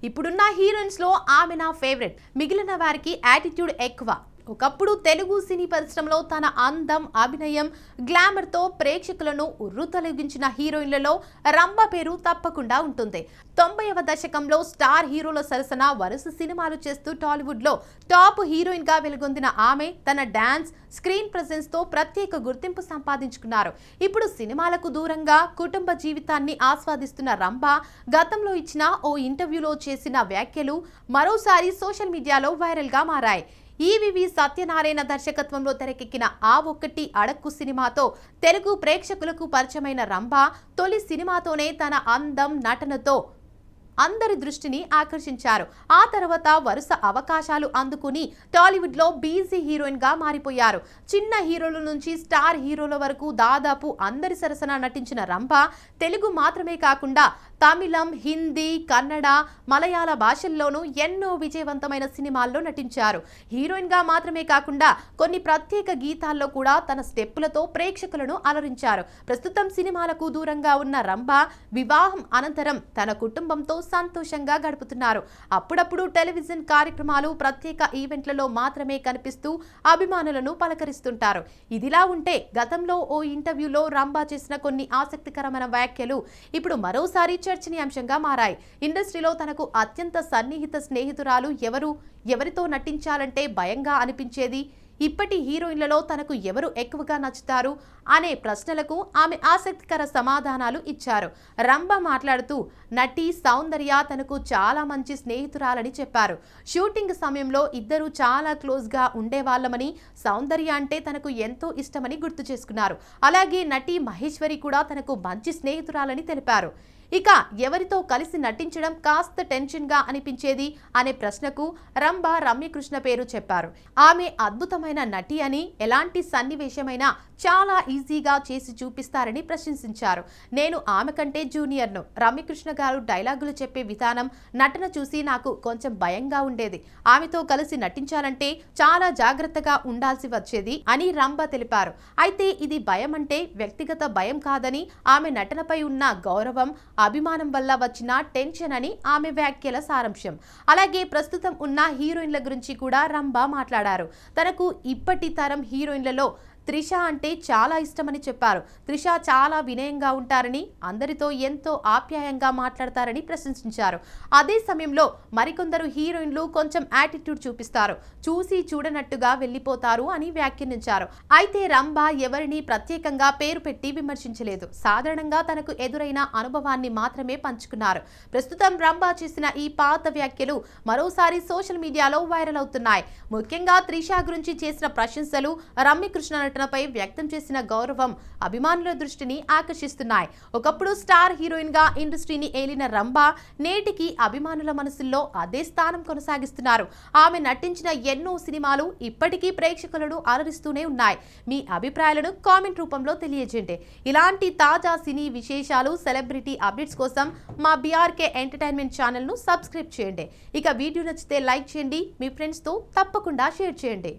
ఇప్పుడున్న హీరోయిన్స్ లో ఆమె నా ఫేవరెట్. మిగిలిన వారికి యాటిట్యూడ్ ఎక్కువ. ఒకప్పుడు తెలుగు సినీ పరిశ్రమలో తన అందం, అభినయం, గ్లామర్ తో ప్రేక్షకులను ఉర్రూతలొగించిన హీరోయిన్లలో రంభ పేరు తప్పకుండా ఉంటుంది. 90వ దశకంలో స్టార్ హీరోల సరసన వరుస సినిమాలు చేస్తూ టాలీవుడ్ లో టాప్ హీరోయిన్ గా వెలుగొందిన ఆమె తన డాన్స్, స్క్రీన్ ప్రెజెన్స్ తో ప్రత్యేక గుర్తింపు సంపాదించుకున్నారు. ఇప్పుడు సినిమాలకు దూరంగా కుటుంబ జీవితాన్ని ఆస్వాదిస్తున్న రంభ గతంలో ఇచ్చిన ఓ ఇంటర్వ్యూలో చేసిన వ్యాఖ్యలు మరోసారి సోషల్ మీడియాలో వైరల్ గా మారాయి. ఈవీవి సత్యనారాయణ దర్శకత్వంలో తెరకెక్కిన ఆ ఒక్కటి అడక్కు సినిమాతో తెలుగు ప్రేక్షకులకు పరిచయమైన రంభ తొలి సినిమాతోనే తన అందం, నటనతో అందరి దృష్టిని ఆకర్షించారు. ఆ తర్వాత వరుస అవకాశాలు అందుకుని టాలీవుడ్ లో బీజీ హీరోయిన్ గా మారిపోయారు. చిన్న హీరోల నుంచి స్టార్ హీరోల వరకు దాదాపు అందరి సరసన నటించిన రంభ తెలుగు మాత్రమే కాకుండా తమిళం, హిందీ, కన్నడ, మలయాళ భాషల్లోనూ ఎన్నో విజయవంతమైన సినిమాల్లో నటించారు. హీరోయిన్ గా మాత్రమే కాకుండా కొన్ని ప్రత్యేక గీతాల్లో కూడా తన స్టెప్పులతో ప్రేక్షకులను అలరించారు. ప్రస్తుతం సినిమాలకు దూరంగా ఉన్న రంభ వివాహం అనంతరం తన కుటుంబంతో సంతోషంగా గడుపుతున్నారు. అప్పుడప్పుడు టెలివిజన్ కార్యక్రమాలు, ప్రత్యేక ఈవెంట్లలో మాత్రమే కనిపిస్తూ అభిమానులను పలకరిస్తుంటారు. ఇదిలా ఉంటే గతంలో ఓ ఇంటర్వ్యూలో రంభ చేసిన కొన్ని ఆసక్తికరమైన వ్యాఖ్యలు ఇప్పుడు మరోసారి చర్చనీయాంశంగా మారాయి. ఇండస్ట్రీలో తనకు అత్యంత సన్నిహిత స్నేహితురాలు ఎవరితో నటించాలంటే భయంగా అనిపించేది, ఇప్పటి హీరోయిన్లలో తనకు ఎవరు ఎక్కువగా నచ్చుతారు అనే ప్రశ్నలకు ఆమె ఆసక్తికర సమాధానాలు ఇచ్చారు. రంభ మాట్లాడుతూ నటి సౌందర్య తనకు చాలా మంచి స్నేహితురాలని చెప్పారు. షూటింగ్ సమయంలో ఇద్దరు చాలా క్లోజ్ గా ఉండేవాళ్లమని, సౌందర్య అంటే తనకు ఎంతో ఇష్టమని గుర్తు చేసుకున్నారు. అలాగే నటి మహేశ్వరి కూడా తనకు మంచి స్నేహితురాలని తెలిపారు. ఇక ఎవరితో కలిసి నటించడం కాస్త టెన్షన్ గా అనిపించేది అనే ప్రశ్నకు రంభ రమ్యకృష్ణ పేరు చెప్పారు. ఆమె అద్భుతమైన నటి అని, ఎలాంటి సన్నివేశమైనా చాలా ఈజీగా చేసి చూపిస్తారని ప్రశంసించారు. నేను ఆమె కంటే జూనియర్ను. రమ్యకృష్ణ గారు డైలాగులు చెప్పే విధానం, నటన చూసి నాకు కొంచెం భయంగా ఉండేది. ఆమెతో కలిసి నటించాలంటే చాలా జాగ్రత్తగా ఉండాల్సి వచ్చేది అని రంభ తెలిపారు. అయితే ఇది భయం అంటే వ్యక్తిగత భయం కాదని, ఆమె నటనపై ఉన్న గౌరవం, అభిమానం వల్ల వచ్చిన టెన్షన్ అని ఆమె వ్యాఖ్యల సారాంశం. అలాగే ప్రస్తుతం ఉన్న హీరోయిన్ల గురించి కూడా రంభ మాట్లాడారు. తనకు ఇప్పటి తరం హీరోయిన్లలో త్రిష అంటే చాలా ఇష్టమని చెప్పారు. త్రిష చాలా వినయంగా ఉంటారని, అందరితో ఎంతో ఆప్యాయంగా మాట్లాడతారని ప్రశంసించారు. అదే సమయంలో మరికొందరు హీరోయిన్లు కొంచెం యాటిట్యూడ్ చూపిస్తారు, చూసి చూడనట్టుగా వెళ్లిపోతారు అని వ్యాఖ్యానించారు. అయితే రంభ ఎవరిని ప్రత్యేకంగా పేరు పెట్టి విమర్శించలేదు. సాధారణంగా తనకు ఎదురైన అనుభవాన్ని మాత్రమే పంచుకున్నారు. ప్రస్తుతం రంభ చేసిన ఈ పాత వ్యాఖ్యలు మరోసారి సోషల్ మీడియాలో వైరల్ అవుతున్నాయి. ముఖ్యంగా త్రిష గురించి చేసిన ప్రశంసలు, రమ్యకృష్ణ నటనపై వ్యక్తం చేసిన గౌరవం అభిమానుల దృష్టిని ఆకర్షిస్తున్నాయి. ఒకప్పుడు స్టార్ హీరోయిన్ గా ఇండస్ట్రీని ఏలిన రంభ నేటికి అభిమానుల మనసుల్లో అదే స్థానం కొనసాగిస్తున్నారు. ఆమె నటించిన ఎన్నో సినిమాలు ఇప్పటికీ ప్రేక్షకులను అలరిస్తూనే ఉన్నాయి. మీ అభిప్రాయాలను కామెంట్ రూపంలో తెలియజేయండి. ఇలాంటి తాజా సినీ విశేషాలు, సెలబ్రిటీ అప్డేట్స్ కోసం మా బీఆర్కే ఎంటర్టైన్మెంట్ ఛానల్ ను సబ్స్క్రైబ్ చేయండి. ఇక వీడియో నచ్చితే లైక్ చేయండి, మీ ఫ్రెండ్స్ తో తప్పకుండా షేర్ చేయండి.